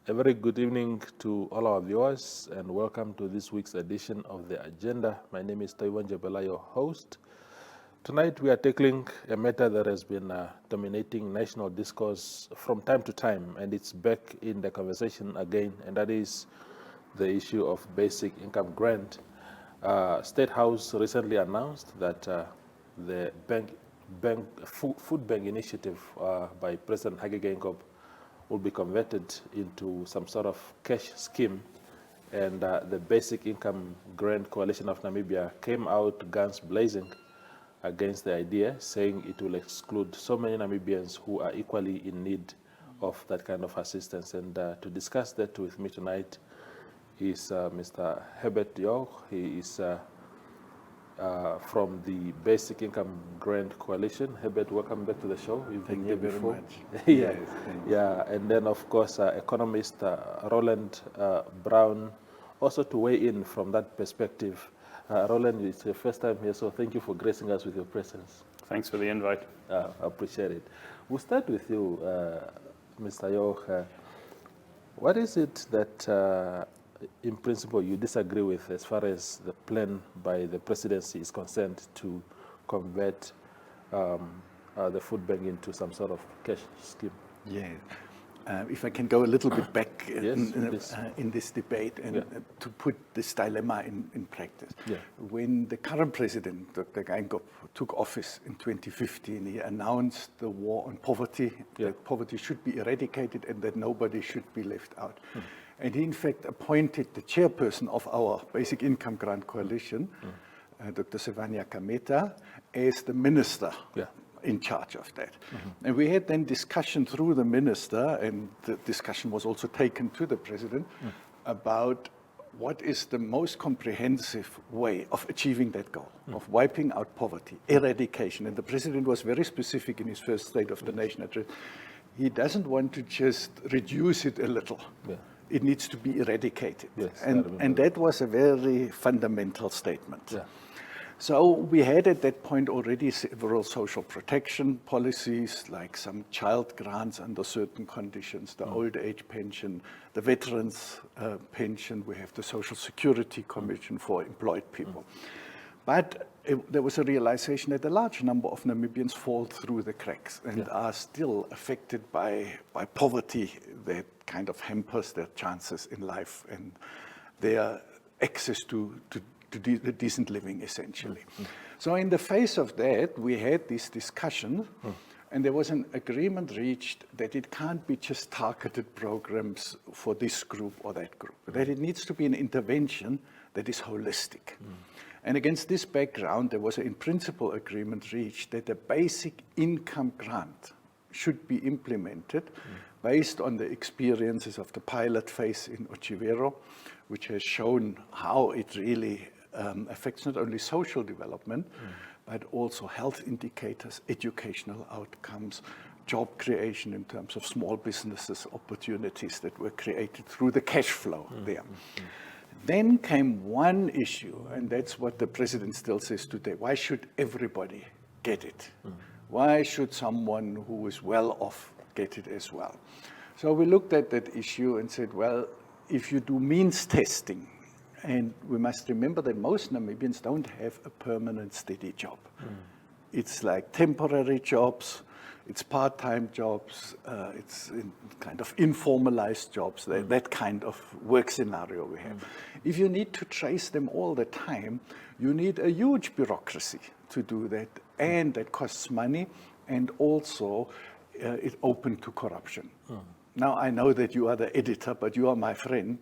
A very good evening to all our viewers and welcome to this week's edition of The Agenda. My name is Taiwan Jabela, your host. Tonight we are tackling a matter that has been dominating national discourse from time to time, and it's back in the conversation again, and that is the issue of basic income grant. State House recently announced that the food bank initiative by President Hage Geingob will be converted into some sort of cash scheme, and the Basic Income Grant Coalition of Namibia came out guns blazing against the idea, saying it will exclude so many Namibians who are equally in need of that kind of assistance. And to discuss that with me tonight is Mr. Herbert Jauch. He is from the Basic Income Grant Coalition. Herbert, welcome back to the show. You've been here very much. Yeah, yes, yeah, and then of course economist Rowland Brown, also to weigh in from that perspective. Rowland, it's your first time here, so thank you for gracing us with your presence. Thanks for the invite. I appreciate it. We'll start with you, Mr. Jauch. What is it that in principle you disagree with as far as the plan by the presidency is concerned to convert the food bank into some sort of cash scheme? Yeah. If I can go a little bit back Yes, in this debate and to put this dilemma in practice. Yeah. When the current president, Dr. Geingob, took office in 2015, he announced the war on poverty, that poverty should be eradicated and that nobody should be left out. And he, in fact, appointed the chairperson of our Basic Income Grant Coalition, Dr. Sevanya Kameta, as the minister in charge of that. And we had then discussion through the minister, and the discussion was also taken to the president, about what is the most comprehensive way of achieving that goal, of wiping out poverty, eradication. And the president was very specific in his first State of the Nation address. He doesn't want to just reduce it a little. It needs to be eradicated. Yes, and that was a very fundamental statement. Yeah. So we had at that point already several social protection policies, like some child grants under certain conditions, the old age pension, the veterans pension. We have the Social Security Commission for employed people. But there was a realization that a large number of Namibians fall through the cracks and are still affected by poverty that kind of hampers their chances in life and their access to decent living, essentially. So in the face of that, we had this discussion, and there was an agreement reached that it can't be just targeted programs for this group or that group, that it needs to be an intervention that is holistic. And against this background, there was an in-principle agreement reached that a basic income grant should be implemented based on the experiences of the pilot phase in Ochivero, which has shown how it really affects not only social development, but also health indicators, educational outcomes, job creation in terms of small businesses, opportunities that were created through the cash flow there. Then came one issue, and that's what the president still says today. Why should everybody get it? Why should someone who is well off get it as well? So we looked at that issue and said, well, if you do means testing, and we must remember that most Namibians don't have a permanent steady job. It's like temporary jobs, it's part-time jobs, it's kind of informalized jobs, that kind of work scenario we have. If you need to trace them all the time, you need a huge bureaucracy to do that, and that costs money, and also it's open to corruption. Now, I know that you are the editor, but you are my friend.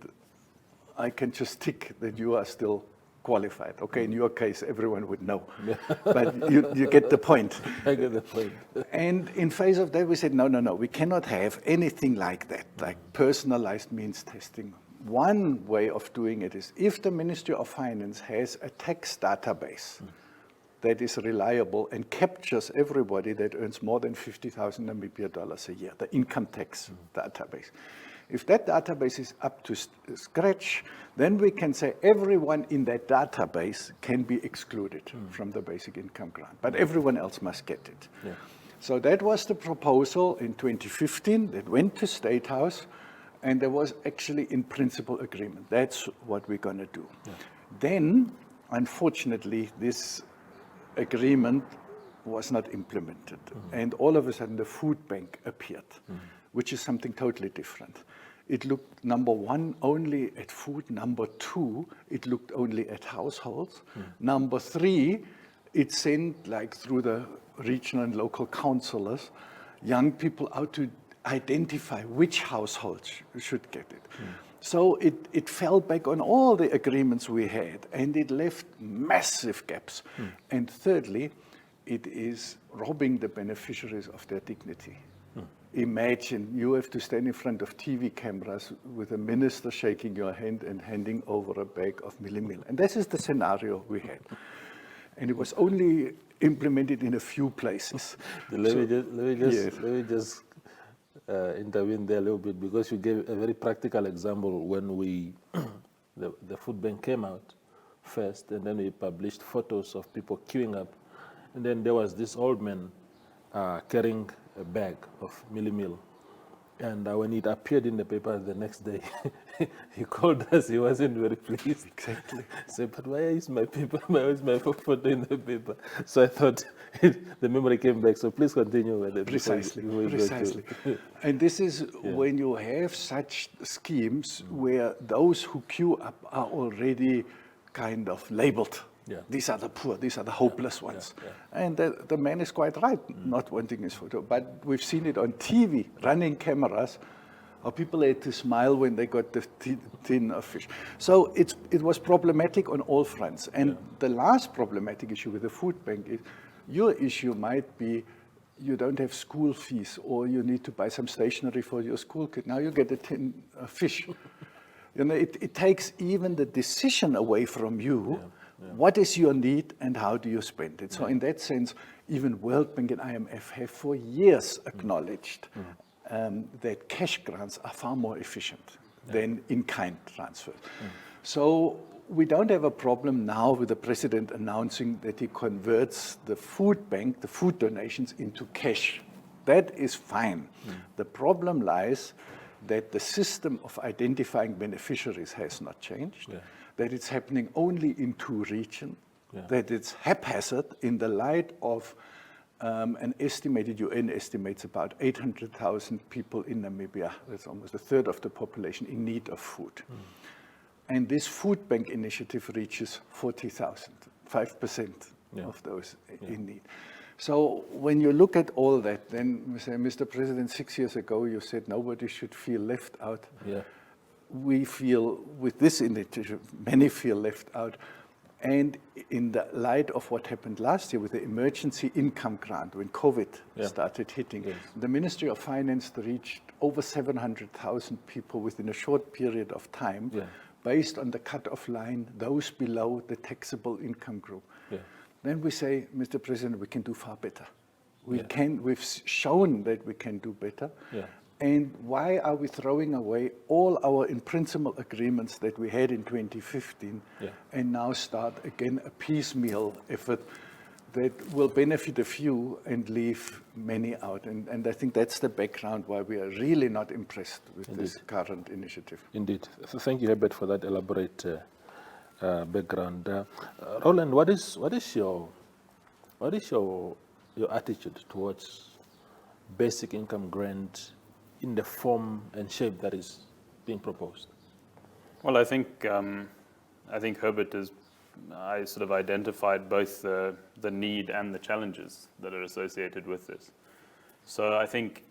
I can just tick that you are still qualified. Okay, in your case, everyone would know. But you get the point. I get the point. And in face of that, we said, no, we cannot have anything like that, like personalized means testing. One way of doing it is if the Ministry of Finance has a tax database that is reliable and captures everybody that earns more than 50,000 Namibia dollars a year, the income tax database. If that database is up to scratch, then we can say everyone in that database can be excluded from the basic income grant, but everyone else must get it. Yeah. So that was the proposal in 2015 that went to State House, And there was actually in principle agreement. That's what we're going to do. Yeah. Then, unfortunately, this agreement was not implemented. And all of a sudden, the food bank appeared, which is something totally different. It looked, number one, only at food. Number two, it looked only at households. Number three, it sent, like through the regional and local councillors, young people out to identify which households should get it. So it fell back on all the agreements we had, and it left massive gaps. And thirdly, it is robbing the beneficiaries of their dignity. Imagine you have to stand in front of TV cameras with a minister shaking your hand and handing over a bag of meal. And this is the scenario we had. And it was only implemented in a few places. Let me just intervene there a little bit, because you gave a very practical example when the food bank came out first, and then we published photos of people queuing up, and then there was this old man carrying a bag of meal. And when it appeared in the paper the next day, he called us. He wasn't very pleased. Exactly. He said, but why is my paper? Why is my photo in the paper? So I thought the memory came back. So please continue with it. Precisely. And this is when you have such schemes where those who queue up are already kind of labeled. Yeah. These are the poor, these are the hopeless ones. And the man is quite right, not wanting his photo. But we've seen it on TV, running cameras, how people had to smile when they got the tin of fish. So it was problematic on all fronts. And the last problematic issue with the food bank is your issue might be you don't have school fees, or you need to buy some stationery for your school kid. Now you get a tin of fish. You know, it takes even the decision away from you. What is your need and how do you spend it? So in that sense, even World Bank and IMF have for years acknowledged that cash grants are far more efficient than in-kind transfers. So we don't have a problem now with the president announcing that he converts the food bank, the food donations, into cash. That is fine. The problem lies that the system of identifying beneficiaries has not changed. That it's happening only in two regions, that it's haphazard in the light of an estimated, UN estimates about 800,000 people in Namibia. That's almost a third of the population in need of food. And this food bank initiative reaches 40,000, 5% of those in need. So when you look at all that, then we say, Mr. President, 6 years ago you said nobody should feel left out. We feel, with this initiative, many feel left out. And in the light of what happened last year with the emergency income grant, when COVID started hitting, the Ministry of Finance reached over 700,000 people within a short period of time, based on the cut-off line, those below the taxable income group. Then we say, Mr. President, we can do far better. We've shown that we can do better. And why are we throwing away all our in-principle agreements that we had in 2015 and now start again a piecemeal effort that will benefit a few and leave many out? And I think that's the background why we are really not impressed with this current initiative. Indeed. Thank you, Herbert, for that elaborate background. Rowland, what is your attitude towards basic income grant in the form and shape that is being proposed? Well, I think Herbert has sort of identified both the need and the challenges that are associated with this. So I think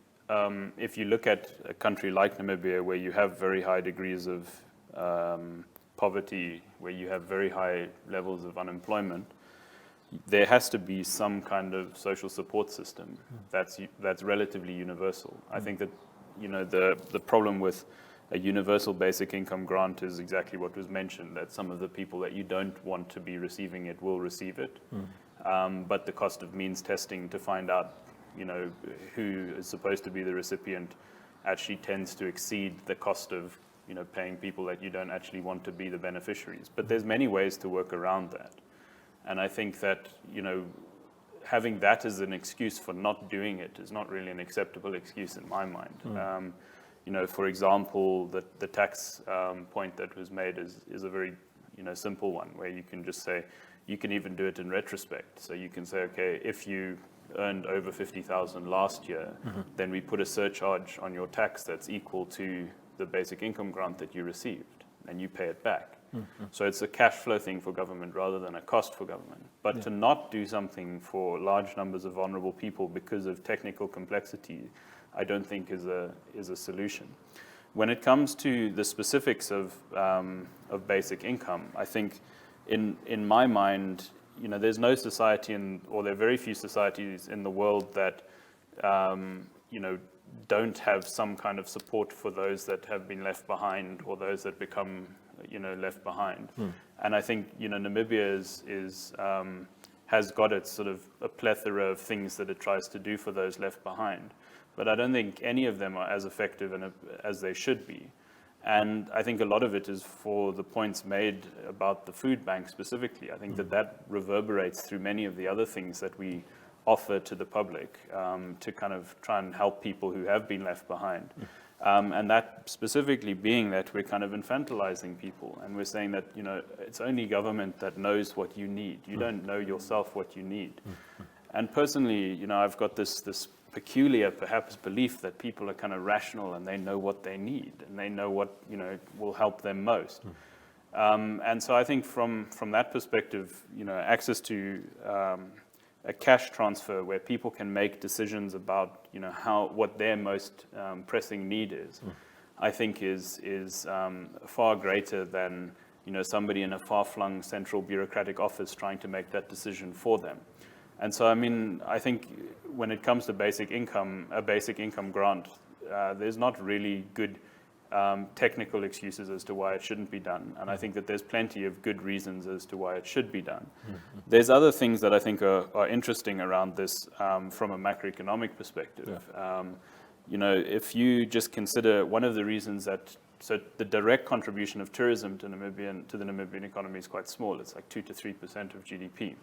if you look at a country like Namibia, where you have very high degrees of poverty, where you have very high levels of unemployment, there has to be some kind of social support system that's relatively universal. I think that the problem with a universal basic income grant is exactly what was mentioned, that some of the people that you don't want to be receiving it will receive it. But the cost of means testing to find out who is supposed to be the recipient actually tends to exceed the cost of paying people that you don't actually want to be the beneficiaries. But there's many ways to work around that. And I think that having that as an excuse for not doing it is not really an acceptable excuse in my mind. For example, the tax point that was made is a very, simple one, where you can just say, you can even do it in retrospect. So you can say, okay, if you earned over 50,000 last year, then we put a surcharge on your tax that's equal to the basic income grant that you received, and you pay it back. So it's a cash flow thing for government rather than a cost for government. But to not do something for large numbers of vulnerable people because of technical complexity, I don't think is a solution. When it comes to the specifics of basic income, I think in my mind, there's no society or there are very few societies in the world that don't have some kind of support for those that have been left behind or those that become left behind. And I think Namibia has got its sort of a plethora of things that it tries to do for those left behind, but I don't think any of them are as effective as they should be. And I think a lot of it is for the points made about the food bank specifically. I think that reverberates through many of the other things that we offer to the public to kind of try and help people who have been left behind. And that specifically being that we're kind of infantilizing people, and we're saying that, it's only government that knows what you need. You don't know yourself what you need. And personally, I've got this peculiar, perhaps, belief that people are kind of rational and they know what they need and they know what, will help them most. And so I think from that perspective, access to a cash transfer where people can make decisions about, what their most pressing need is, I think is far greater than, somebody in a far-flung central bureaucratic office trying to make that decision for them. And so, I think when it comes to basic income, a basic income grant, there's not really good technical excuses as to why it shouldn't be done. And I think that there's plenty of good reasons as to why it should be done. There's other things that I think are interesting around this from a macroeconomic perspective. If you just consider one of the reasons so the direct contribution of tourism to the Namibian economy is quite small. It's like 2 to 3% of GDP.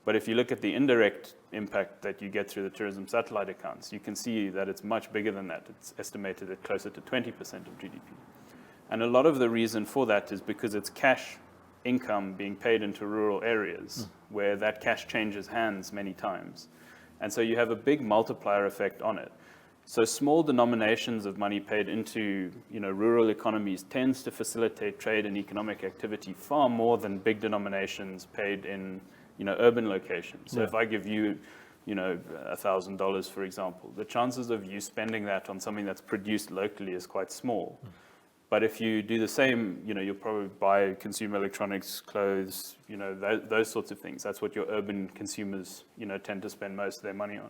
But if you look at the indirect impact that you get through the tourism satellite accounts, you can see that it's much bigger than that. It's estimated at closer to 20% of GDP. And a lot of the reason for that is because it's cash income being paid into rural areas where that cash changes hands many times. And so you have a big multiplier effect on it. So small denominations of money paid into rural economies tends to facilitate trade and economic activity far more than big denominations paid in urban locations. So if I give you, $1,000, for example, the chances of you spending that on something that's produced locally is quite small. But if you do the same, you'll probably buy consumer electronics, clothes, those sorts of things. That's what your urban consumers, tend to spend most of their money on.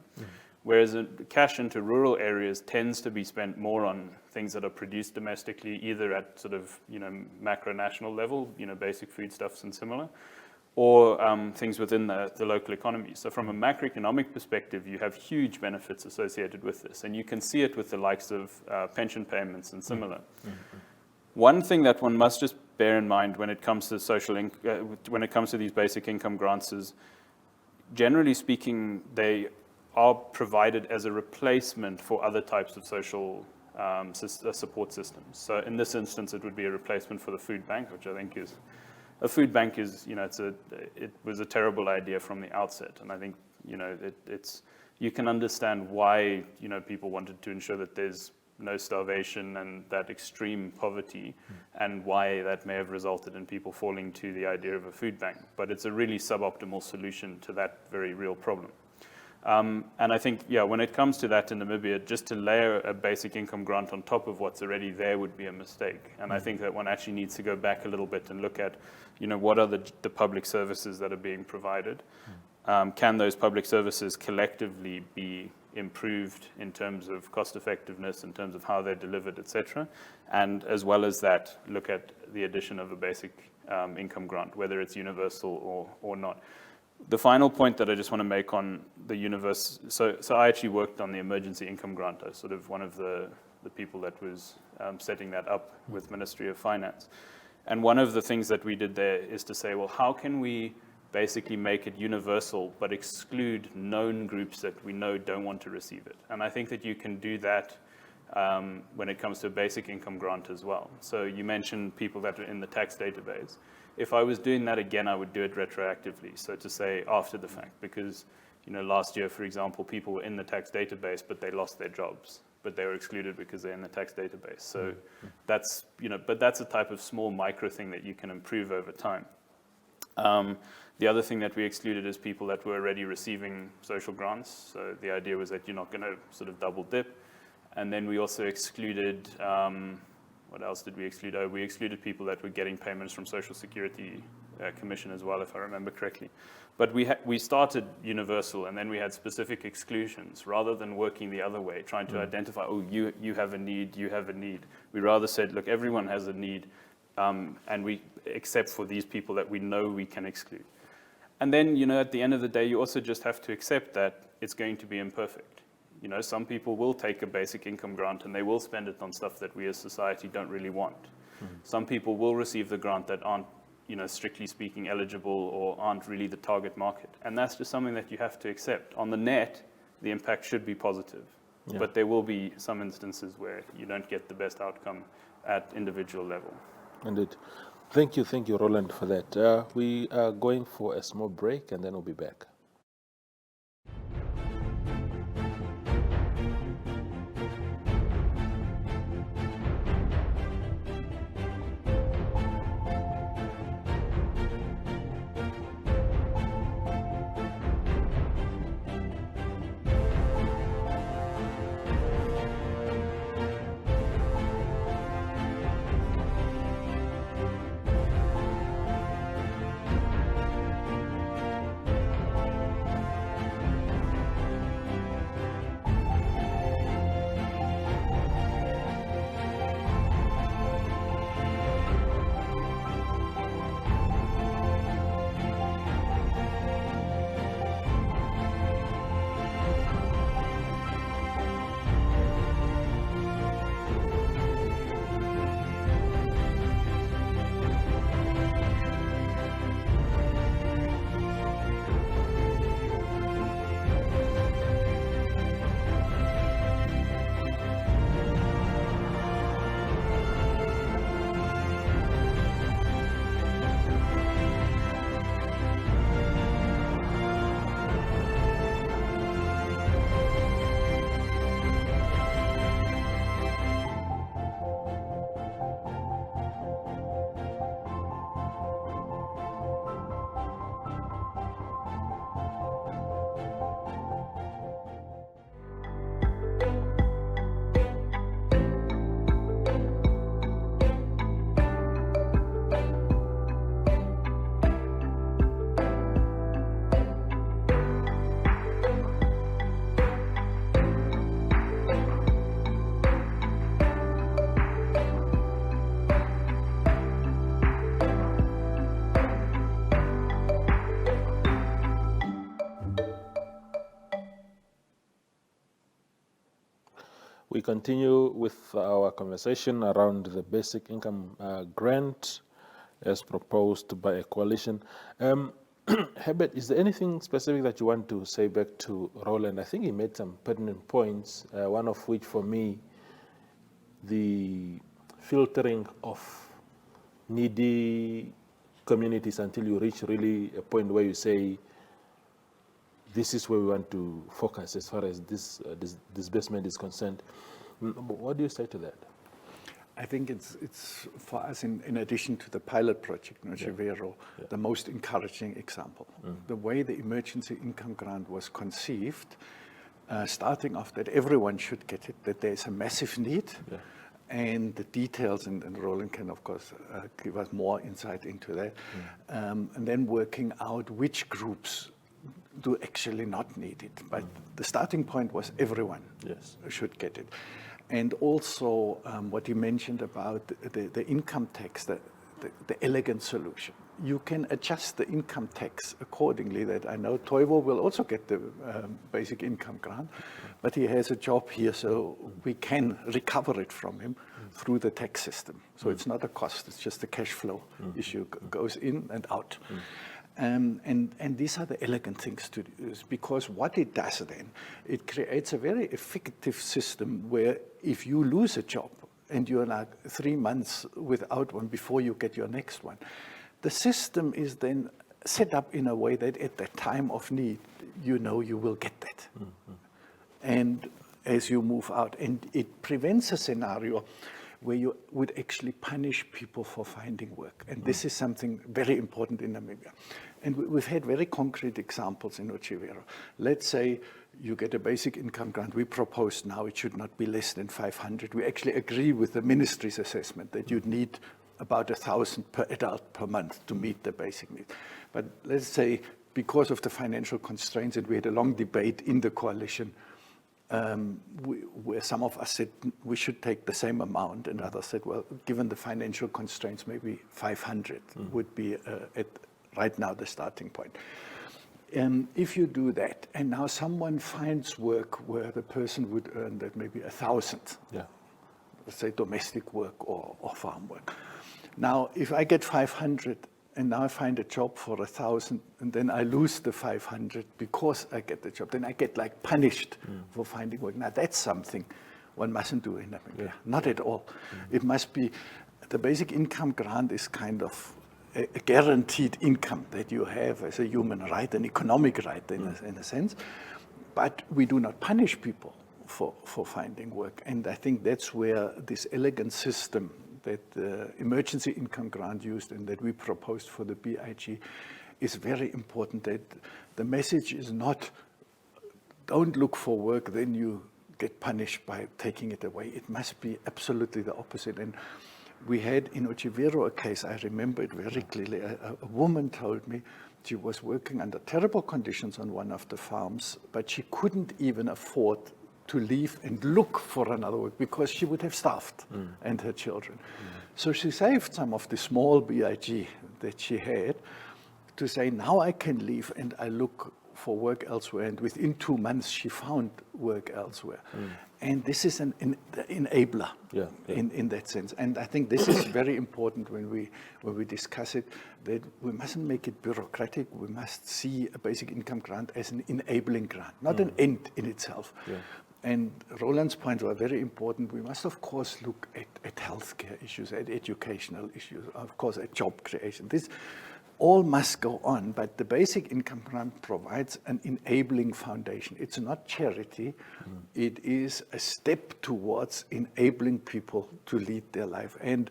Whereas cash into rural areas tends to be spent more on things that are produced domestically, either at sort of, macro national level, basic foodstuffs and similar, or things within the local economy. So from a macroeconomic perspective, you have huge benefits associated with this. And you can see it with the likes of pension payments and similar. One thing that one must just bear in mind when it comes to when it comes to these basic income grants is, generally speaking, they are provided as a replacement for other types of social support systems. So in this instance, it would be a replacement for the food bank, which I think is, a food bank is, it was a terrible idea from the outset. And I think, you can understand why, people wanted to ensure that there's no starvation and that extreme poverty, and why that may have resulted in people falling to the idea of a food bank. But it's a really suboptimal solution to that very real problem. And I think, when it comes to that in Namibia, just to layer a basic income grant on top of what's already there would be a mistake. And I think that one actually needs to go back a little bit and look at, what are the public services that are being provided? Can those public services collectively be improved in terms of cost effectiveness, in terms of how they're delivered, etc. And as well as that, look at the addition of a basic income grant, whether it's universal or not. The final point that I just want to make on the universe, so I actually worked on the emergency income grant. I was sort of one of the people that was setting that up with Ministry of Finance. And one of the things that we did there is to say, well, how can we basically make it universal but exclude known groups that we know don't want to receive it? And I think that you can do that when it comes to a basic income grant as well. So you mentioned people that are in the tax database. If I was doing that again, I would do it retroactively, so to say after the fact, because last year, for example, people were in the tax database, but they lost their jobs, but they were excluded because they're in the tax database. So that's, but that's a type of small micro thing that you can improve over time. The other thing that we excluded is people that were already receiving social grants. So the idea was that you're not going to sort of double dip. And then we also excluded, what else did we exclude? Oh, we excluded people that were getting payments from Social Security Commission as well, if I remember correctly. But we started universal, and then we had specific exclusions, rather than working the other way, trying to identify, oh, you have a need, you have a need. We rather said, look, everyone has a need, and we, except for these people that we know we can exclude. And then, at the end of the day, you also just have to accept that it's going to be imperfect. Some people will take a basic income grant and they will spend it on stuff that we as society don't really want. Some people will receive the grant that aren't, strictly speaking, eligible or aren't really the target market. And that's just something that you have to accept. On the net, the impact should be positive. Yeah. But there will be some instances where you don't get the best outcome at individual level. Indeed. Thank you, Rowland, for that. We are going for a small break and then we'll be back. We continue with our conversation around the basic income grant as proposed by a coalition. Herbert, is there anything specific that you want to say back to Rowland? I think he made some pertinent points, one of which for me, the filtering of needy communities until you reach really a point where you say, this is where we want to focus as far as this disbursement is concerned. What do you say to that? I think it's for us, in addition to the pilot project, the most encouraging example. The way the emergency income grant was conceived, starting off that everyone should get it, that there's a massive need, and the details, and Rowland can, of course, give us more insight into that, and then working out which groups do actually not need it. But the starting point was everyone should get it. And also what you mentioned about the income tax, the elegant solution. You can adjust the income tax accordingly. That I know Toivo will also get the basic income grant, but he has a job here, so we can recover it from him through the tax system. So it's not a cost, it's just a cash flow issue, goes in and out. And these are the elegant things to do, because what it does then, it creates a very effective system where if you lose a job and you're like 3 months without one before you get your next one, the system is then set up in a way that at the time of need, you know you will get that. Mm-hmm. And as you move out, and it prevents a scenario where you would actually punish people for finding work. And this is something very important in Namibia. And we've had very concrete examples in Ochivero. Let's say you get a basic income grant. We propose now it should not be less than 500. We actually agree with the ministry's assessment that you'd need about 1,000 per adult per month to meet the basic needs. But let's say because of the financial constraints, and we had a long debate in the coalition, where some of us said we should take the same amount, and others said, well, given the financial constraints, maybe 500 would be at right now the starting point. If you do that, and now someone finds work where the person would earn that maybe 1,000, let's say domestic work or farm work. Now, if I get 500, and now I find a job for 1,000, and then I lose the 500 because I get the job, then I get like punished for finding work. Now that's something one mustn't do in Namibia, not at all. It must be, the basic income grant is kind of a guaranteed income that you have as a human right, an economic right in a sense, but we do not punish people for finding work. And I think that's where this elegant system that the emergency income grant used and that we proposed for the BIG is very important, that the message is not, don't look for work, then you get punished by taking it away. It must be absolutely the opposite. And we had in Ochivero a case, I remember it very clearly, a woman told me she was working under terrible conditions on one of the farms, but she couldn't even afford to leave and look for another work because she would have starved and her children. So she saved some of the small BIG that she had to say, now I can leave and I look for work elsewhere. And within 2 months, she found work elsewhere. And this is an enabler in that sense. And I think this is very important when we discuss it, that we mustn't make it bureaucratic. We must see a basic income grant as an enabling grant, not an end in itself. And Roland's points were very important. We must, of course, look at healthcare issues, at educational issues, of course, at job creation. This all must go on, but the basic income grant provides an enabling foundation. It's not charity. It is a step towards enabling people to lead their life. And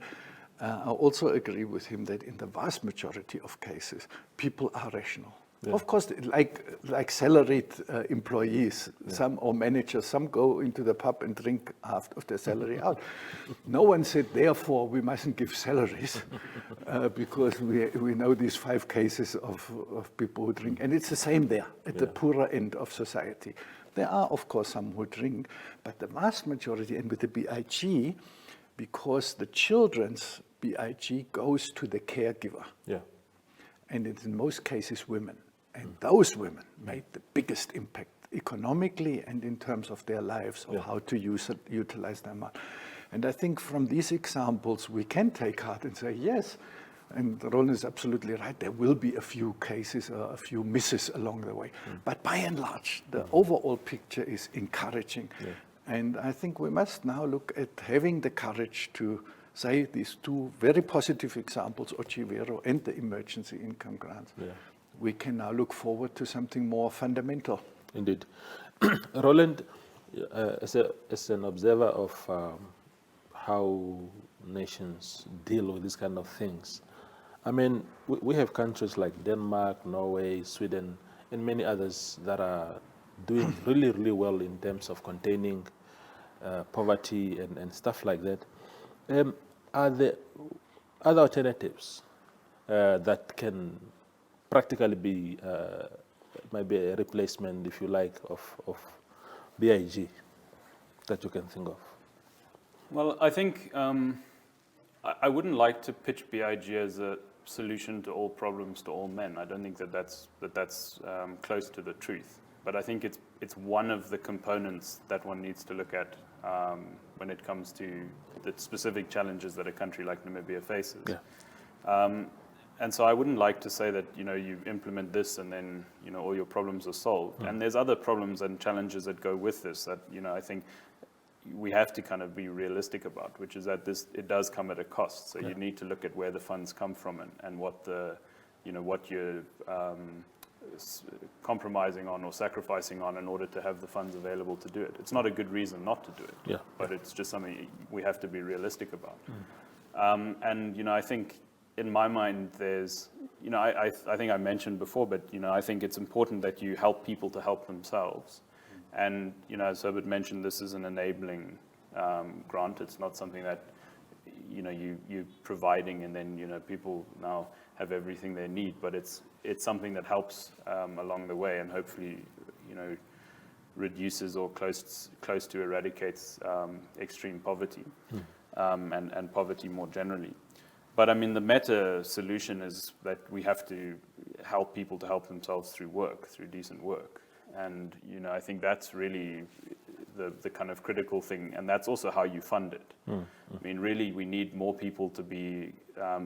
I also agree with him that in the vast majority of cases, people are rational. Of course, like salaried employees, some or managers, some go into the pub and drink half of their salary out. No one said, therefore, we mustn't give salaries because we know these 5 cases of people who drink. And it's the same there at the poorer end of society. There are, of course, some who drink, but the vast majority, and with the BIG, because the children's BIG goes to the caregiver. And it's in most cases women. And those women made the biggest impact economically and in terms of their lives, of how to utilize them. And I think from these examples, we can take heart and say, yes, and Roland is absolutely right, there will be a few cases, a few misses along the way. But by and large, the overall picture is encouraging. And I think we must now look at having the courage to say these 2 very positive examples, Ochivero and the emergency income grants. We can now look forward to something more fundamental. Indeed. Rowland, as an observer of how nations deal with these kind of things, I mean, we have countries like Denmark, Norway, Sweden, and many others that are doing really, really well in terms of containing poverty and stuff like that. Are there other alternatives that can practically be maybe a replacement, if you like, of BIG that you can think of? Well, I think I wouldn't like to pitch BIG as a solution to all problems to all men. I don't think that's close to the truth. But I think it's one of the components that one needs to look at when it comes to the specific challenges that a country like Namibia faces. And so I wouldn't like to say that, you implement this and then, all your problems are solved. And there's other problems and challenges that go with this that, I think we have to kind of be realistic about, which is that it does come at a cost. So you need to look at where the funds come from and what what you're compromising on or sacrificing on in order to have the funds available to do it. It's not a good reason not to do it, but it's just something we have to be realistic about. And, I think in my mind, there's, I think I mentioned before, but, I think it's important that you help people to help themselves. And, as Herbert mentioned, this is an enabling grant. It's not something that, you're providing and then, people now have everything they need, but it's something that helps along the way and hopefully, reduces or close to eradicates extreme poverty and poverty more generally. But I mean, the meta solution is that we have to help people to help themselves through work, through decent work. And, I think that's really the kind of critical thing. And that's also how you fund it. I mean, really, we need more people to be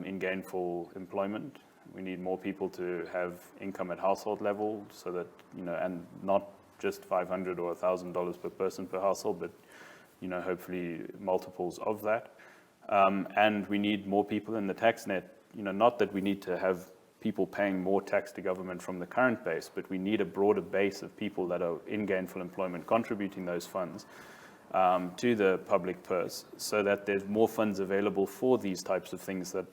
in gainful employment. We need more people to have income at household level so that, and not just $500 or $1,000 per person per household, but, hopefully multiples of that. And we need more people in the tax net, not that we need to have people paying more tax to government from the current base, but we need a broader base of people that are in gainful employment contributing those funds to the public purse so that there's more funds available for these types of things that,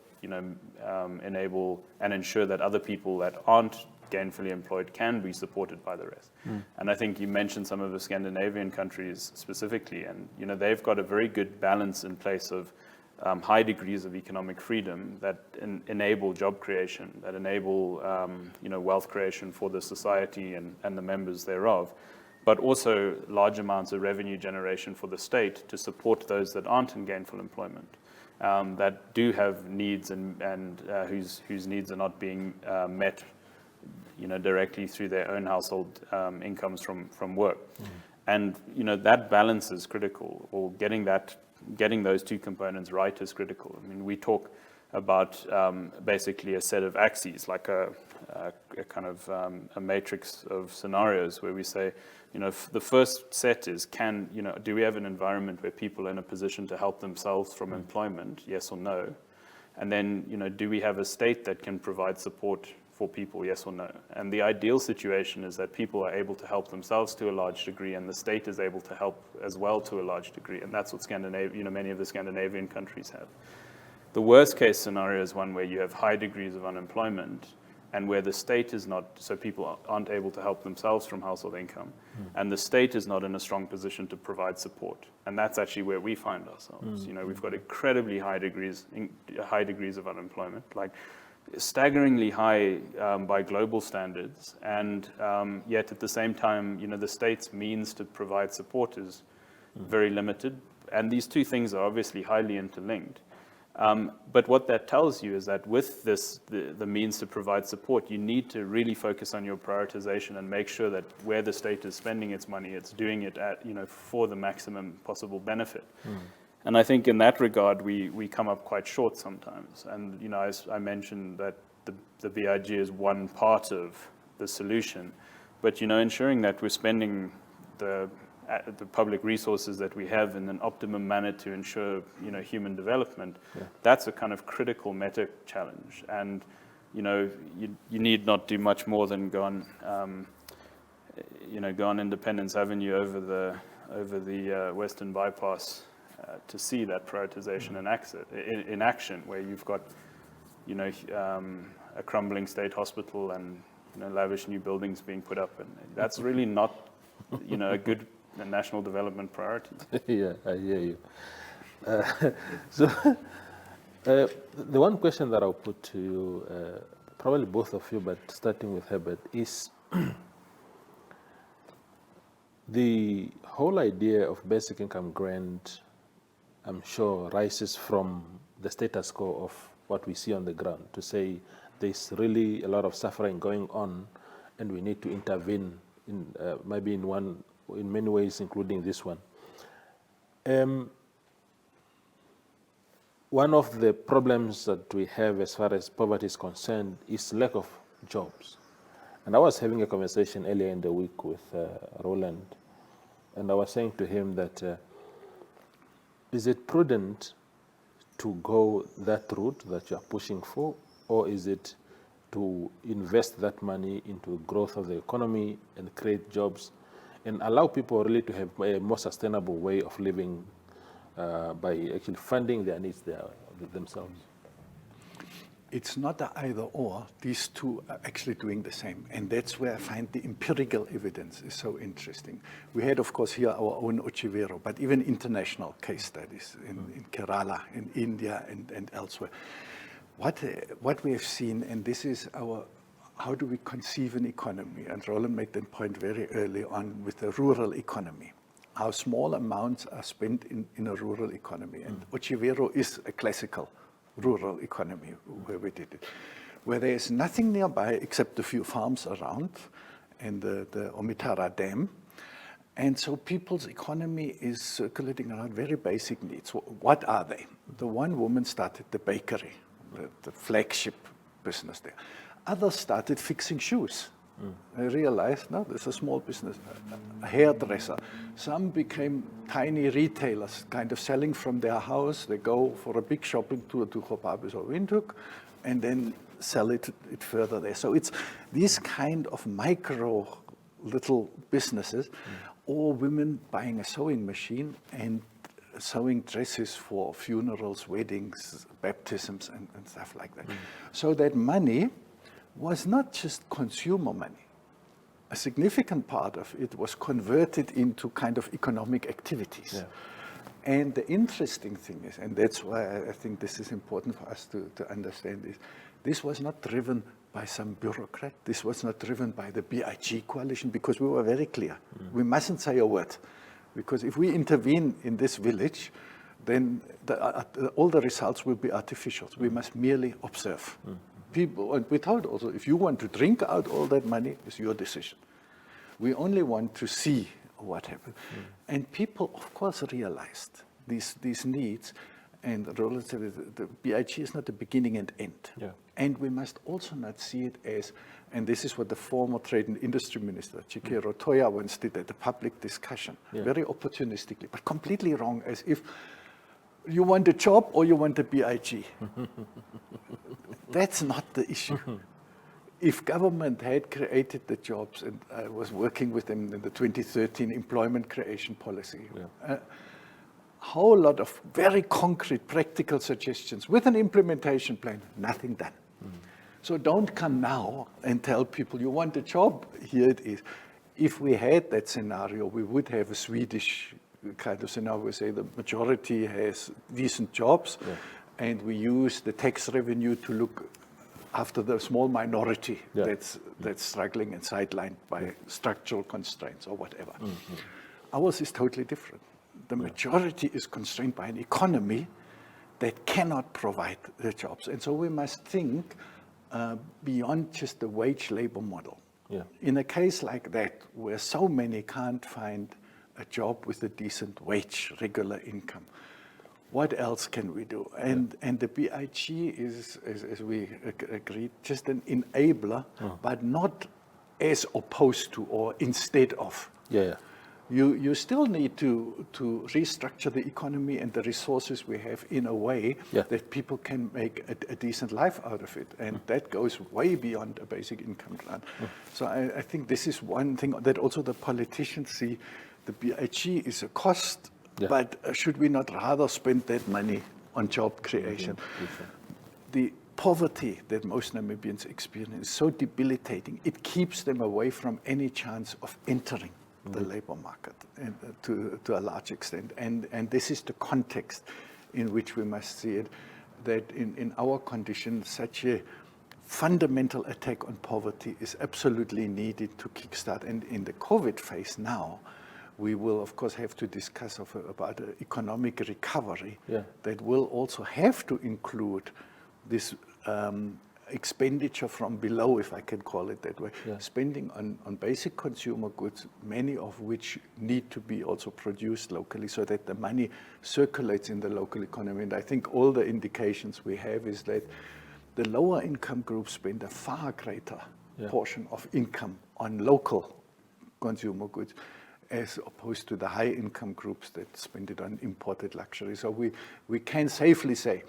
enable and ensure that other people that aren't gainfully employed can be supported by the rest. And I think you mentioned some of the Scandinavian countries specifically, and they've got a very good balance in place of high degrees of economic freedom that enable job creation, that enable wealth creation for the society and the members thereof, but also large amounts of revenue generation for the state to support those that aren't in gainful employment. That do have needs and whose needs are not being met, directly through their own household incomes from work. And that balance is critical, or getting those two components right is critical. I mean, we talk about basically a set of axes, like a kind of a matrix of scenarios where we say, the first set is do we have an environment where people are in a position to help themselves from employment, yes or no? And then, do we have a state that can provide support for people, yes or no? And the ideal situation is that people are able to help themselves to a large degree, and the state is able to help as well to a large degree. And that's what many of the Scandinavian countries have. The worst case scenario is one where you have high degrees of unemployment and where the state is not, so people aren't able to help themselves from household income, and the state is not in a strong position to provide support. And that's actually where we find ourselves. We've got incredibly high degrees of unemployment, like staggeringly high by global standards, and yet at the same time, the state's means to provide support is very limited. And these two things are obviously highly interlinked. But what that tells you is that with the means to provide support, you need to really focus on your prioritization and make sure that where the state is spending its money, it's doing it at, for the maximum possible benefit. And I think in that regard, we come up quite short sometimes. And, as I mentioned that the BIG is one part of the solution, but, ensuring that we're spending the public resources that we have in an optimum manner to ensure, human development, that's a kind of critical meta challenge. And, you need not do much more than go on Independence Avenue over the Western Bypass to see that prioritization in action, where you've got, a crumbling state hospital and, lavish new buildings being put up, and that's really not, a good national development priority. Yeah, I hear you. So the one question that I'll put to you, probably both of you, but starting with Herbert, is the whole idea of basic income grant, I'm sure, rises from the status quo of what we see on the ground, to say there's really a lot of suffering going on and we need to intervene in maybe in many ways, including this one. one of the problems that we have as far as poverty is concerned is lack of jobs. And I was having a conversation earlier in the week with Rowland, and I was saying to him that is it prudent to go that route that you are pushing for, or is it to invest that money into growth of the economy and create jobs and allow people really to have a more sustainable way of living by actually funding their needs themselves? It's not a either or. These two are actually doing the same. And that's where I find the empirical evidence is so interesting. We had, of course, here our own oneuptwo, but even international case studies in Kerala, in India, and elsewhere. What we have seen, and this is how do we conceive an economy? And Rowland made that point very early on with the rural economy. How small amounts are spent in a rural economy. And oneuptwo is a classical rural economy where we did it, where there is nothing nearby except a few farms around and the Omitara Dam. And so people's economy is circulating around very basic needs. What are they? The one woman started the bakery, the flagship business there. Others started fixing shoes. I realized, no, there's a small business, a hairdresser. Some became tiny retailers, kind of selling from their house. They go for a big shopping tour to Gopabis or Windhoek, and then sell it further there. So it's these kind of micro little businesses, or women buying a sewing machine and sewing dresses for funerals, weddings, baptisms, and stuff like that. So that money was not just consumer money. A significant part of it was converted into kind of economic activities. Yeah. And the interesting thing is, and that's why I think this is important for us to understand, is this was not driven by some bureaucrat. This was not driven by the BIG coalition, because we were very clear. We mustn't say a word, because if we intervene in this village, then all the results will be artificial. We must merely observe. People, and we told also, if you want to drink out all that money, it's your decision. We only want to see what happened. And people, of course, realized these needs. And Rowland said the BIG is not the beginning and end. Yeah. And we must also not see it as, and this is what the former Trade and Industry Minister, Chikero Toya, once did at the public discussion, very opportunistically, but completely wrong, as if you want a job or you want a BIG. That's not the issue. If government had created the jobs, and I was working with them in the 2013 employment creation policy, a whole lot of very concrete, practical suggestions with an implementation plan, nothing done. So don't come now and tell people, you want a job, here it is. If we had that scenario, we would have a Swedish kind of scenario. We say the majority has decent jobs, and we use the tax revenue to look after the small minority that's struggling and sidelined by structural constraints or whatever. Ours is totally different. The majority is constrained by an economy that cannot provide the jobs. And so we must think beyond just the wage labor model. In a case like that, where so many can't find a job with a decent wage, regular income, what else can we do? And the BIG is, as we agreed, just an enabler, but not as opposed to or instead of. You still need to restructure the economy and the resources we have in a way that people can make a decent life out of it. And that goes way beyond a basic income grant. So I think this is one thing that also the politicians see. The BIG is a cost, but should we not rather spend that money on job creation? The poverty that most Namibians experience is so debilitating. It keeps them away from any chance of entering the labor market, and to a large extent. And this is the context in which we must see it, that in our conditions, such a fundamental attack on poverty is absolutely needed to kickstart. And in the COVID phase now, we will, of course, have to discuss about economic recovery that will also have to include this expenditure from below, if I can call it that way, Yeah. spending on basic consumer goods, many of which need to be also produced locally so that the money circulates in the local economy. And I think all the indications we have is that the lower income groups spend a far greater portion of income on local consumer goods, as opposed to the high income groups that spend it on imported luxury. So we can safely say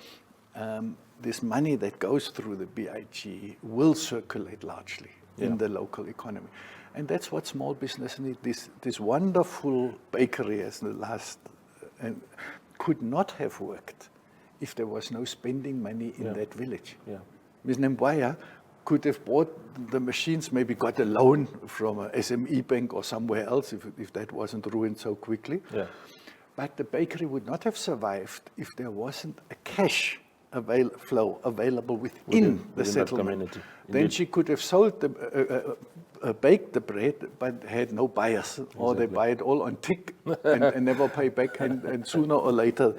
this money that goes through the BIG will circulate largely in the local economy. And that's what small business need. This wonderful bakery as the last could not have worked if there was no spending money in that village. Yeah. Ms. Nembwaya could have bought the machines, maybe got a loan from a SME bank or somewhere else if that wasn't ruined so quickly. Yeah. But the bakery would not have survived if there wasn't a cash flow available within the settlement. Then she could have sold baked the bread, but had no buyers, or they buy it all on tick and never pay back, and sooner or later.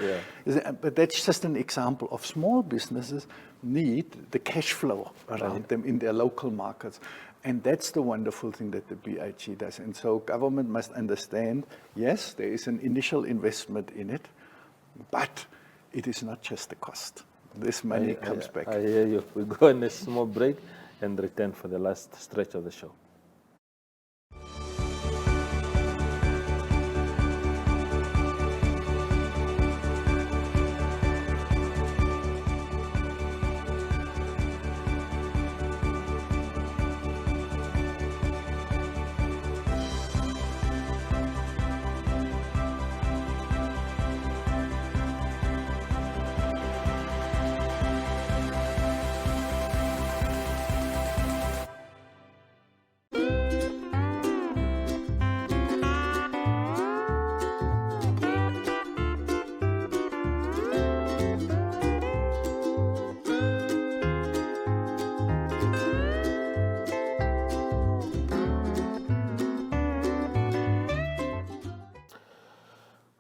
But that's just an example of small businesses need the cash flow around them in their local markets. And that's the wonderful thing that the BIG does. And so government must understand, yes, there is an initial investment in it, but it is not just the cost. This money comes back. I hear you. We go on a small break and return for the last stretch of the show.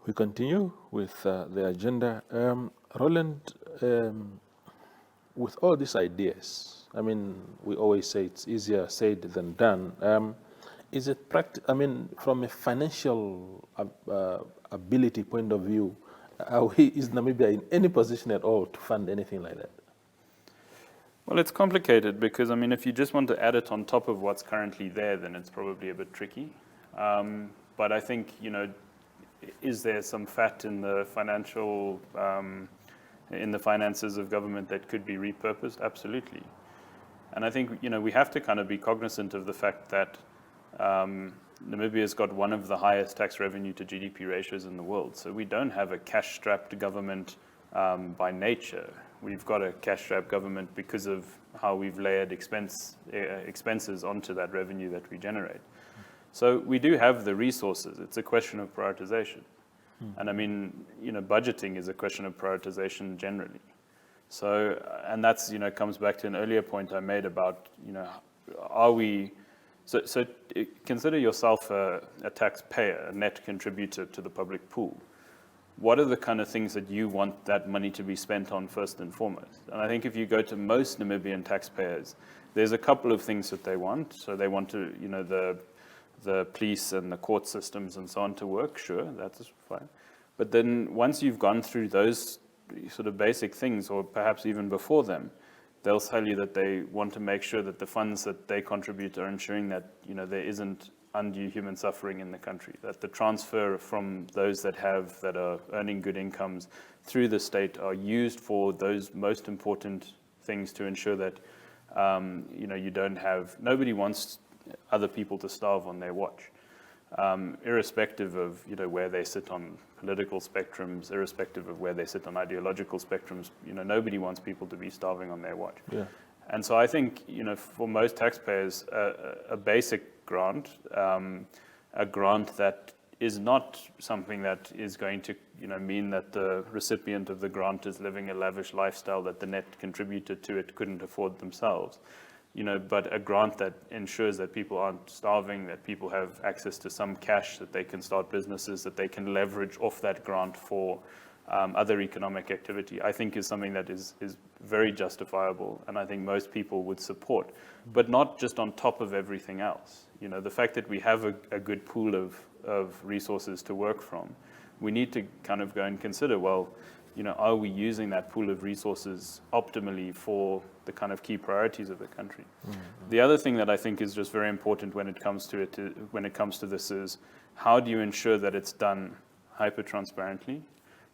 We continue with the agenda. Rowland, with all these ideas, I mean, we always say it's easier said than done. Is it from a financial ability point of view, is Namibia in any position at all to fund anything like that? Well, it's complicated because, I mean, if you just want to add it on top of what's currently there, then it's probably a bit tricky. But I think, is there some fat in the financial, in the finances of government that could be repurposed? Absolutely. And I think, we have to kind of be cognizant of the fact that Namibia's got one of the highest tax revenue to GDP ratios in the world. So we don't have a cash-strapped government by nature. We've got a cash-strapped government because of how we've layered expenses onto that revenue that we generate. So we do have the resources. It's a question of prioritization. And I mean, budgeting is a question of prioritization generally. So, and that's, comes back to an earlier point I made about, are we, so consider yourself a taxpayer, a net contributor to the public pool. What are the kind of things that you want that money to be spent on first and foremost? And I think if you go to most Namibian taxpayers, there's a couple of things that they want. So they want to, the police and the court systems and so on to work, sure, that's fine. But then once you've gone through those sort of basic things, or perhaps even before them, they'll tell you that they want to make sure that the funds that they contribute are ensuring that, there isn't undue human suffering in the country, that the transfer from those that are earning good incomes through the state are used for those most important things to ensure that, you don't have, nobody wants other people to starve on their watch, irrespective of where they sit on political spectrums, irrespective of where they sit on ideological spectrums. Nobody wants people to be starving on their watch. Yeah. And so I think for most taxpayers, a basic grant, a grant that is not something that is going to mean that the recipient of the grant is living a lavish lifestyle that the net contributor to it couldn't afford themselves. But a grant that ensures that people aren't starving, that people have access to some cash, that they can start businesses, that they can leverage off that grant for other economic activity, I think is something that is very justifiable, and I think most people would support, but not just on top of everything else. You know, the fact that we have a good pool of resources to work from, we need to kind of go and consider, well, you know, are we using that pool of resources optimally for the kind of key priorities of the country? Mm-hmm. The other thing that I think is just very important when it comes to this is, how do you ensure that it's done hyper-transparently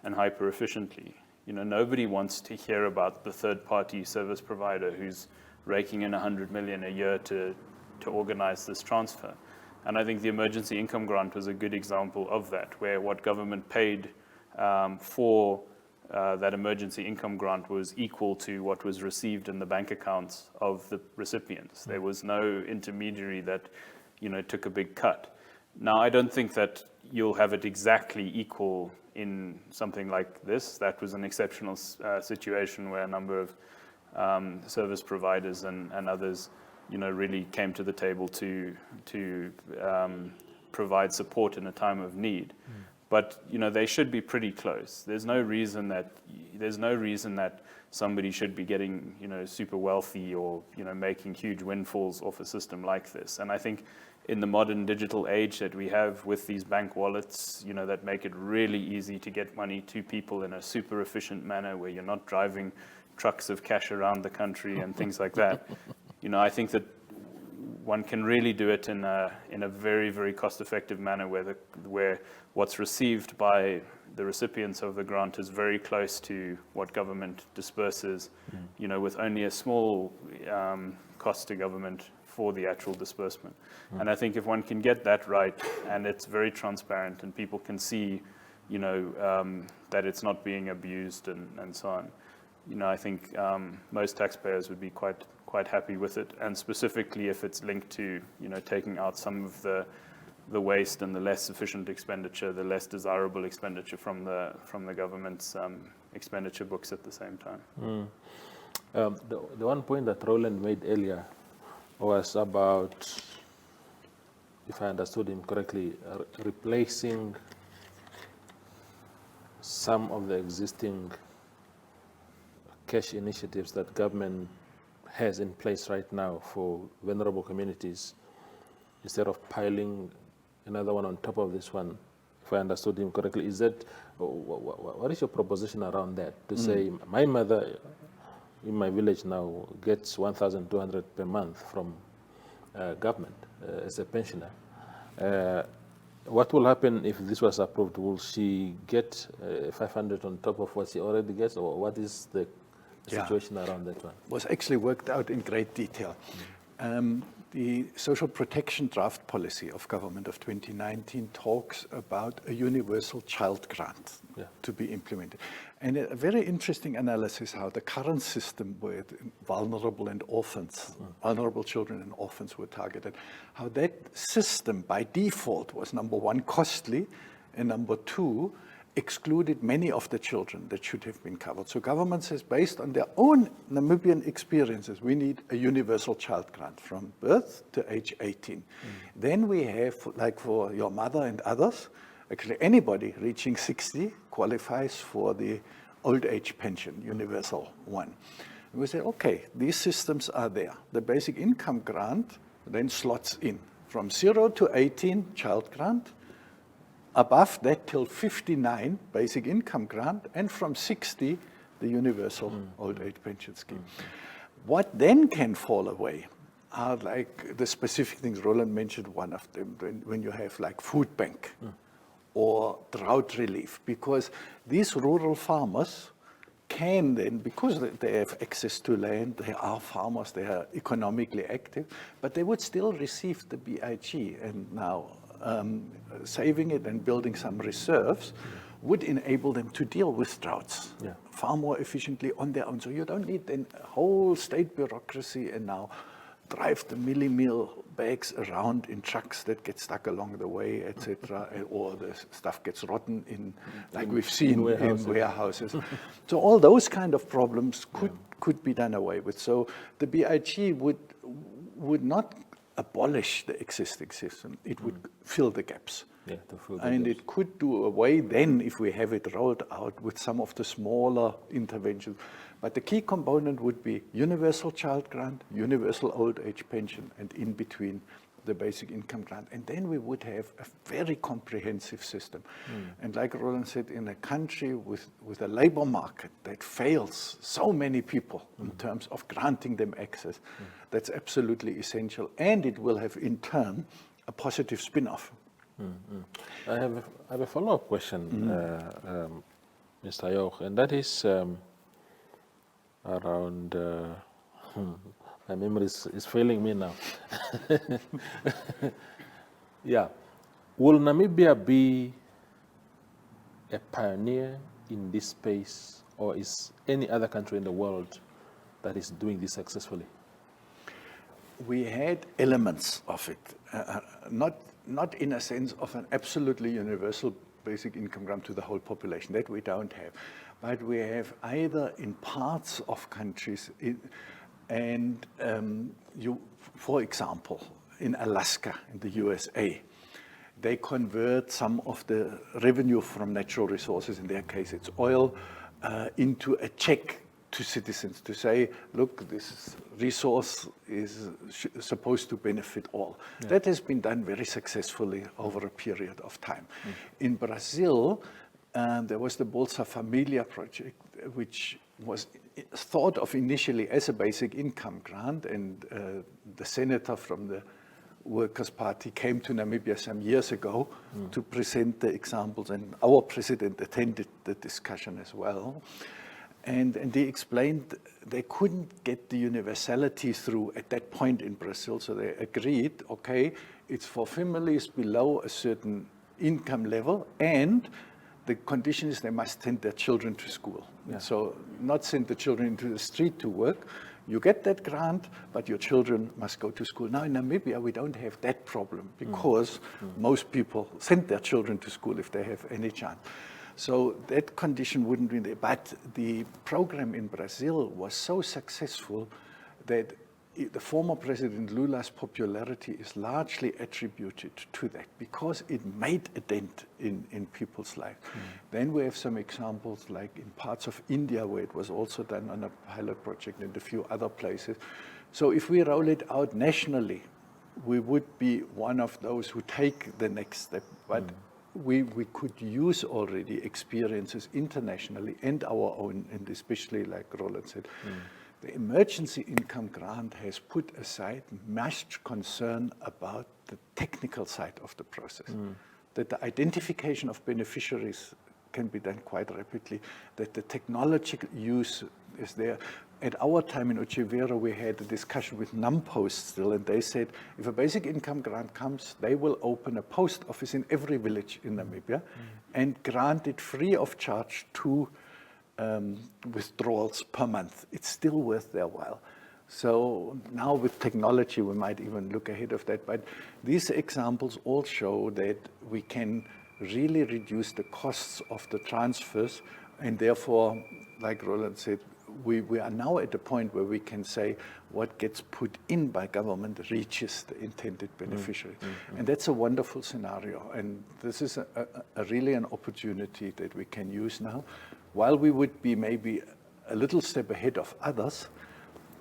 and hyper-efficiently? You know, nobody wants to hear about the third-party service provider who's raking in 100 million a year to organize this transfer. And I think the emergency income grant was a good example of that, where what government paid for that emergency income grant was equal to what was received in the bank accounts of the recipients. There was no intermediary that, you know, took a big cut. Now, I don't think that you'll have it exactly equal in something like this. That was an exceptional situation where a number of service providers and others, you know, really came to the table to provide support in a time of need. But, you know, they should be pretty close. There's no reason that somebody should be getting, you know, super wealthy or, you know, making huge windfalls off a system like this. And I think in the modern digital age that we have with these bank wallets, you know, that make it really easy to get money to people in a super efficient manner, where you're not driving trucks of cash around the country and things like that. You know, I think that one can really do it in a very, very cost-effective manner, where what's received by the recipients of the grant is very close to what government disperses, you know, with only a small cost to government for the actual disbursement. And I think if one can get that right, and it's very transparent, and people can see, you know, that it's not being abused and so on, you know, I think most taxpayers would be quite happy with it, and specifically if it's linked to, you know, taking out some of the waste and the less efficient expenditure, the less desirable expenditure from the government's expenditure books at the same time. The one point that Rowland made earlier was about, if I understood him correctly, replacing some of the existing cash initiatives that government has in place right now for vulnerable communities, instead of piling another one on top of this one, if I understood him correctly. Is that, what is your proposition around that? To say, my mother in my village now gets 1,200 per month from government as a pensioner. What will happen if this was approved? Will she get 500 on top of what she already gets, or what is the situation around that one? Was actually worked out in great detail. The social protection draft policy of government of 2019 talks about a universal child grant to be implemented. And a very interesting analysis how the current system where vulnerable and orphans, vulnerable children and orphans were targeted, how that system by default was, number one, costly, and number two, excluded many of the children that should have been covered. So government says, based on their own Namibian experiences, we need a universal child grant from birth to age 18. Then we have, like for your mother and others, actually anybody reaching 60 qualifies for the old age pension, universal one. And we say, okay, these systems are there. The basic income grant then slots in from 0 to 18 child grant, above that till 59 basic income grant, and from 60 the universal old age pension scheme. What then can fall away are like the specific things. Rowland mentioned one of them, when you have like food bank or drought relief, because these rural farmers can then, because they have access to land, they are farmers, they are economically active, but they would still receive the BIG, and now saving it and building some reserves would enable them to deal with droughts far more efficiently on their own. So you don't need then a whole state bureaucracy and now drive the milli-meal bags around in trucks that get stuck along the way, etc., or the stuff gets rotten in, like we've seen in warehouses. So all those kind of problems could be done away with. So the BIG would not abolish the existing system. It would fill the gaps. to fill the And gaps. it could do away then, if we have it rolled out, with some of the smaller interventions. But the key component would be universal child grant, universal old age pension, and in between the basic income grant. And then we would have a very comprehensive system. And like Rowland said, in a country with a labor market that fails so many people in terms of granting them access, that's absolutely essential. And it will have, in turn, a positive spin-off. I have a follow-up question, Mr. Jauch, and that is around. My memory is failing me now. Yeah, will Namibia be a pioneer in this space, or is any other country in the world that is doing this successfully? We had elements of it, not in a sense of an absolutely universal basic income grant to the whole population. That we don't have. But we have either in parts of countries, for example, in Alaska, in the USA, they convert some of the revenue from natural resources, in their case it's oil, into a check to citizens to say, look, this resource is supposed to benefit all. Yeah. That has been done very successfully over a period of time. In Brazil, there was the Bolsa Familia project, which was thought of initially as a basic income grant, and the senator from the Workers' Party came to Namibia some years ago to present the examples, and our president attended the discussion as well. And they explained they couldn't get the universality through at that point in Brazil, so they agreed, okay, it's for families below a certain income level, and the condition is they must send their children to school. Yeah. So not send the children into the street to work. You get that grant, but your children must go to school. Now in Namibia, we don't have that problem because most people send their children to school if they have any chance. So that condition wouldn't be there. But the program in Brazil was so successful that the former President Lula's popularity is largely attributed to that because it made a dent in people's life. Then we have some examples like in parts of India where it was also done on a pilot project and a few other places. So if we roll it out nationally, we would be one of those who take the next step. But we could use already experiences internationally and our own, and especially like Rowland said, the emergency income grant has put aside much concern about the technical side of the process, that the identification of beneficiaries can be done quite rapidly, that the technological use is there. At our time in Uchivera, we had a discussion with NumPost still, and they said, if a basic income grant comes, they will open a post office in every village in Namibia and grant it free of charge to withdrawals per month. It's still worth their while. So now with technology, we might even look ahead of that. But these examples all show that we can really reduce the costs of the transfers, and therefore, like Rowland said, we are now at a point where we can say what gets put in by government reaches the intended beneficiary. And that's a wonderful scenario. And this is a really an opportunity that we can use now. While we would be maybe a little step ahead of others,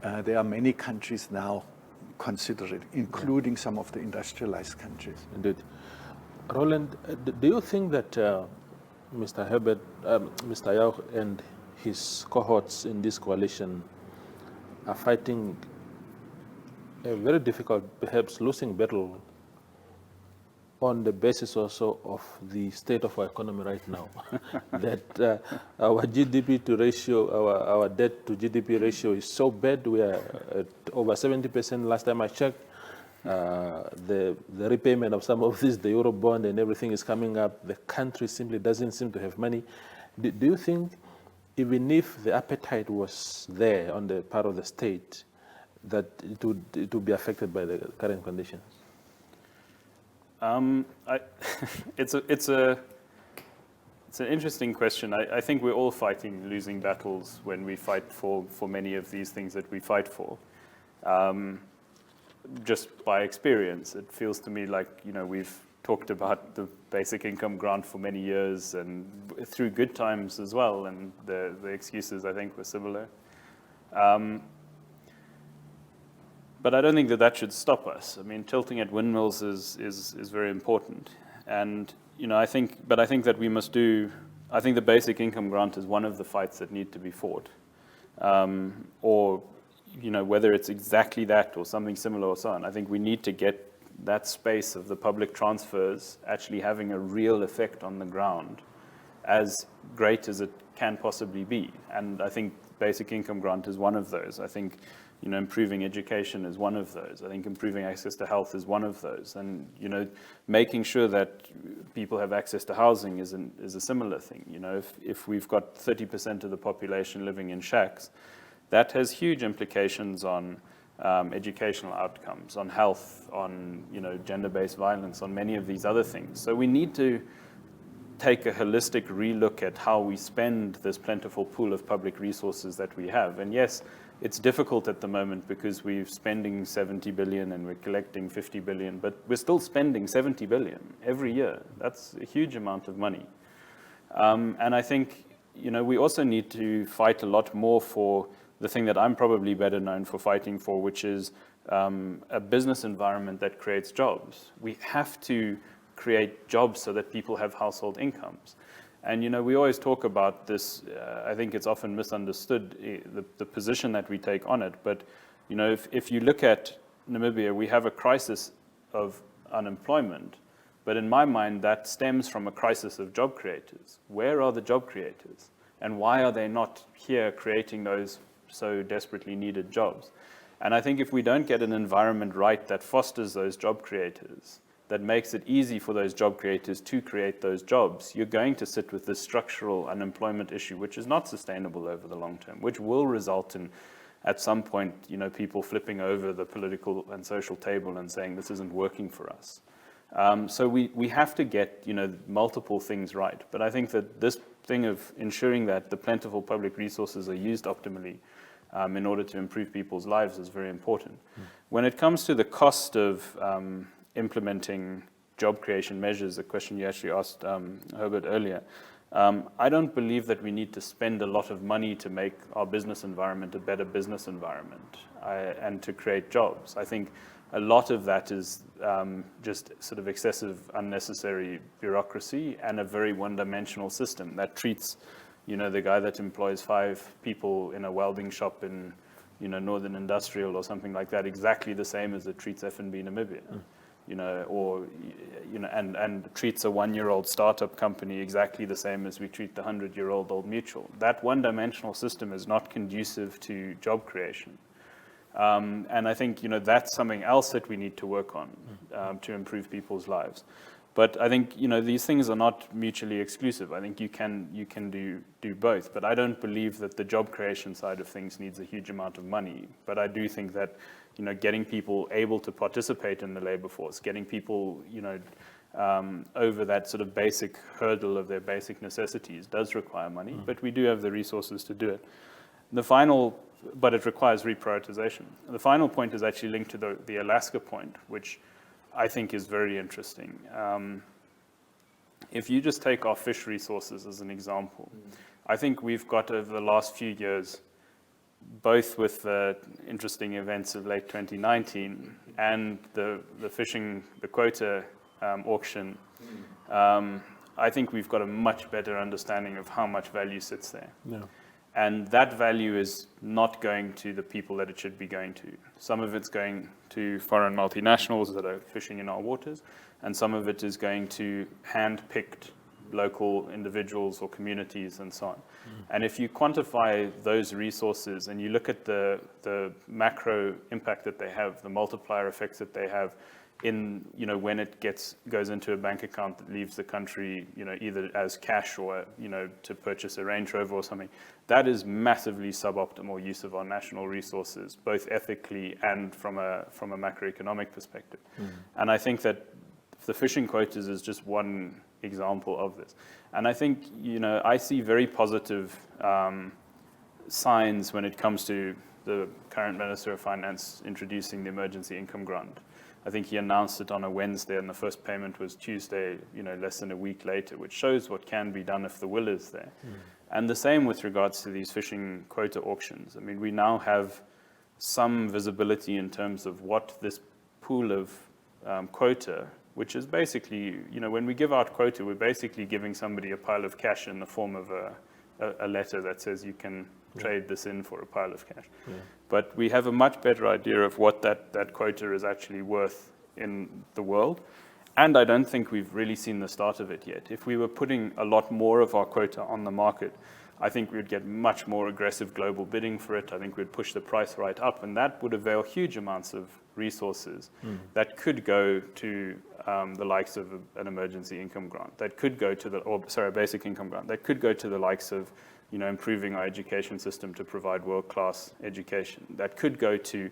there are many countries now considering, including some of the industrialized countries. Indeed. Rowland, do you think that Mr. Herbert, Mr. Jauch and his cohorts in this coalition are fighting a very difficult, perhaps losing battle on the basis also of the state of our economy right now? That our GDP to ratio, our debt to GDP ratio is so bad. We are at over 70% last time I checked. The repayment of some of this, the Euro bond and everything is coming up. The country simply doesn't seem to have money. Do you think, even if the appetite was there on the part of the state, that it would be affected by the current conditions? It's an interesting question. I think we're all fighting losing battles when we fight for many of these things that we fight for. Just by experience, it feels to me like we've talked about the basic income grant for many years and through good times as well, and the excuses, I think, were similar. But I don't think that should stop us. I mean, tilting at windmills is very important. And, I think that we must I think the basic income grant is one of the fights that need to be fought. Or, whether it's exactly that or something similar or so on, I think we need to get that space of the public transfers actually having a real effect on the ground as great as it can possibly be. And I think basic income grant is one of those. I think, improving education is one of those. I think improving access to health is one of those. And, making sure that people have access to housing is a similar thing. If we've got 30% of the population living in shacks, that has huge implications on educational outcomes, on health, on, gender-based violence, on many of these other things. So we need to take a holistic relook at how we spend this plentiful pool of public resources that we have. And yes, it's difficult at the moment because we're spending 70 billion and we're collecting 50 billion, but we're still spending 70 billion every year. That's a huge amount of money. And I think, we also need to fight a lot more for the thing that I'm probably better known for fighting for, which is a business environment that creates jobs. We have to create jobs so that people have household incomes. And, we always talk about this, I think it's often misunderstood, the position that we take on it. But, if you look at Namibia, we have a crisis of unemployment. But in my mind, that stems from a crisis of job creators. Where are the job creators? And why are they not here creating those so desperately needed jobs? And I think if we don't get an environment right that fosters those job creators, that makes it easy for those job creators to create those jobs, you're going to sit with this structural unemployment issue, which is not sustainable over the long term, which will result in, at some point, people flipping over the political and social table and saying, this isn't working for us. So we have to get, multiple things right. But I think that this thing of ensuring that the plentiful public resources are used optimally in order to improve people's lives is very important. When it comes to the cost of implementing job creation measures, the question you actually asked Herbert earlier, I don't believe that we need to spend a lot of money to make our business environment a better business environment and to create jobs. I think a lot of that is just sort of excessive, unnecessary bureaucracy and a very one-dimensional system that treats, the guy that employs 5 people in a welding shop in, Northern Industrial or something like that exactly the same as it treats F&B Namibia. And treats a 1-year-old startup company exactly the same as we treat the 100-year-old Old Mutual. That one-dimensional system is not conducive to job creation. And I think, that's something else that we need to work on to improve people's lives. But I think, these things are not mutually exclusive. I think you can do both. But I don't believe that the job creation side of things needs a huge amount of money. But I do think that, getting people able to participate in the labor force, getting people, over that sort of basic hurdle of their basic necessities does require money. But we do have the resources to do it. But it requires reprioritization. The final point is actually linked to the Alaska point, which I think is very interesting. If you just take our fish resources as an example, I think we've got over the last few years, both with the interesting events of late 2019 and the quota auction, I think we've got a much better understanding of how much value sits there. Yeah. And that value is not going to the people that it should be going to. Some of it's going to foreign multinationals that are fishing in our waters, and some of it is going to hand-picked local individuals or communities and so on. And if you quantify those resources and you look at the macro impact that they have, the multiplier effects that they have in, when it goes into a bank account that leaves the country, either as cash or, to purchase a Range Rover or something, that is massively suboptimal use of our national resources, both ethically and from a macroeconomic perspective. And I think that the fishing quotas is just one example of this. And I think, I see very positive signs when it comes to the current Minister of Finance introducing the emergency income grant. I think he announced it on a Wednesday, and the first payment was Tuesday, less than a week later, which shows what can be done if the will is there. And the same with regards to these fishing quota auctions. I mean, we now have some visibility in terms of what this pool of quota, which is basically, when we give out quota, we're basically giving somebody a pile of cash in the form of a letter that says you can trade this in for a pile of cash. Yeah. But we have a much better idea of what that quota is actually worth in the world. And I don't think we've really seen the start of it yet. If we were putting a lot more of our quota on the market, I think we'd get much more aggressive global bidding for it. I think we'd push the price right up, and that would avail huge amounts of resources that could go to the likes of an emergency income grant, that could go to a basic income grant, that could go to the likes of improving our education system to provide world-class education, that could go to,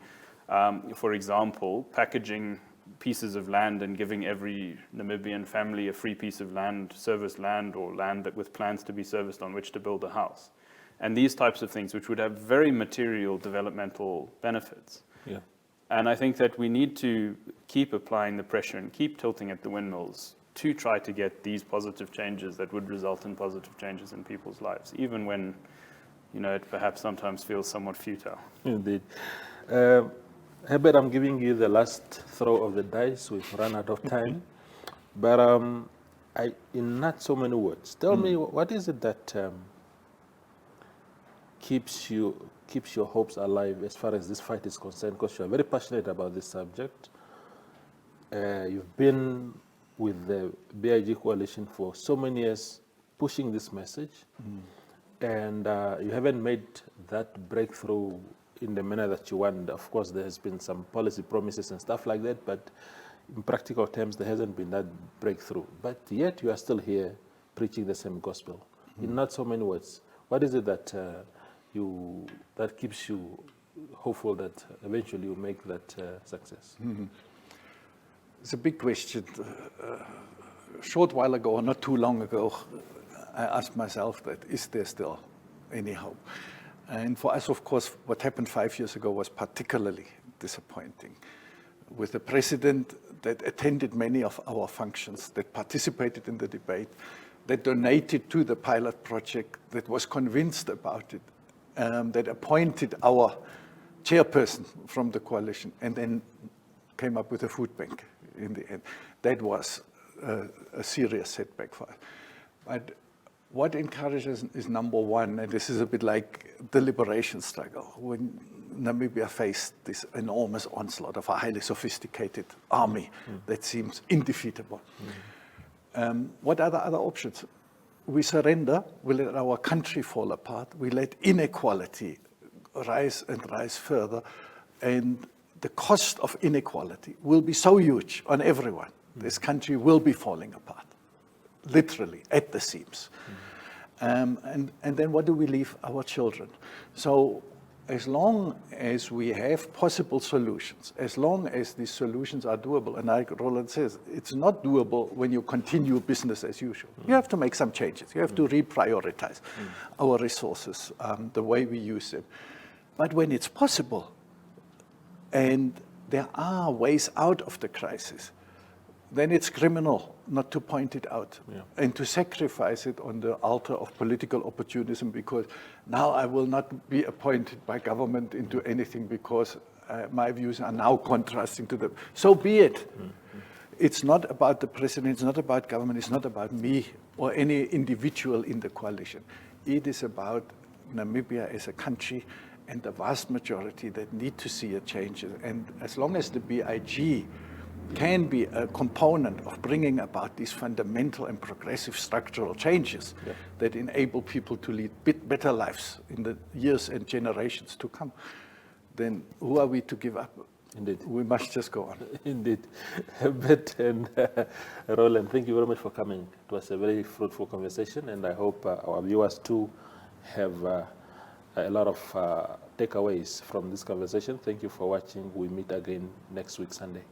for example, packaging pieces of land and giving every Namibian family a free piece of land, serviced land, or land that with plans to be serviced on which to build a house. And these types of things, which would have very material developmental benefits. Yeah. And I think that we need to keep applying the pressure and keep tilting at the windmills to try to get these positive changes that would result in positive changes in people's lives, even when, it perhaps sometimes feels somewhat futile. Indeed. Herbert, I'm giving you the last throw of the dice. We've run out of time. But in not so many words, tell me, what is it that keeps your hopes alive as far as this fight is concerned? Because you're very passionate about this subject. You've been with the BIG coalition for so many years pushing this message. And you haven't made that breakthrough in the manner that you want. Of course, there has been some policy promises and stuff like that, but in practical terms, there hasn't been that breakthrough. But yet you are still here preaching the same gospel. In not so many words, what is it that that keeps you hopeful that eventually you make that success? It's a big question. A short while ago, or not too long ago, I asked myself that, is there still any hope? And for us, of course, what happened 5 years ago was particularly disappointing. With a president that attended many of our functions, that participated in the debate, that donated to the pilot project, that was convinced about it, that appointed our chairperson from the coalition, and then came up with a food bank in the end. That was a serious setback for us. But what encourages is number one, and this is a bit like the liberation struggle, when Namibia faced this enormous onslaught of a highly sophisticated army that seems indefeatable. What are the other options? We surrender, we let our country fall apart, we let inequality rise and rise further, and the cost of inequality will be so huge on everyone. This country will be falling apart, literally, at the seams. And then what do we leave our children? So as long as we have possible solutions, as long as these solutions are doable, and like Rowland says, it's not doable when you continue business as usual. You have to make some changes. You have to reprioritize our resources, the way we use them. But when it's possible, and there are ways out of the crisis, then it's criminal not to point it out and to sacrifice it on the altar of political opportunism, because now I will not be appointed by government into anything because my views are now contrasting to them. So be it. It's not about the president, it's not about government, it's not about me or any individual in the coalition. It is about Namibia as a country and the vast majority that need to see a change. And as long as the BIG can be a component of bringing about these fundamental and progressive structural changes that enable people to lead better lives in the years and generations to come, then who are we to give up? Indeed. We must just go on. Indeed. Herbert and Rowland, thank you very much for coming. It was a very fruitful conversation, and I hope our viewers too have a lot of takeaways from this conversation. Thank you for watching. We meet again next week, Sunday.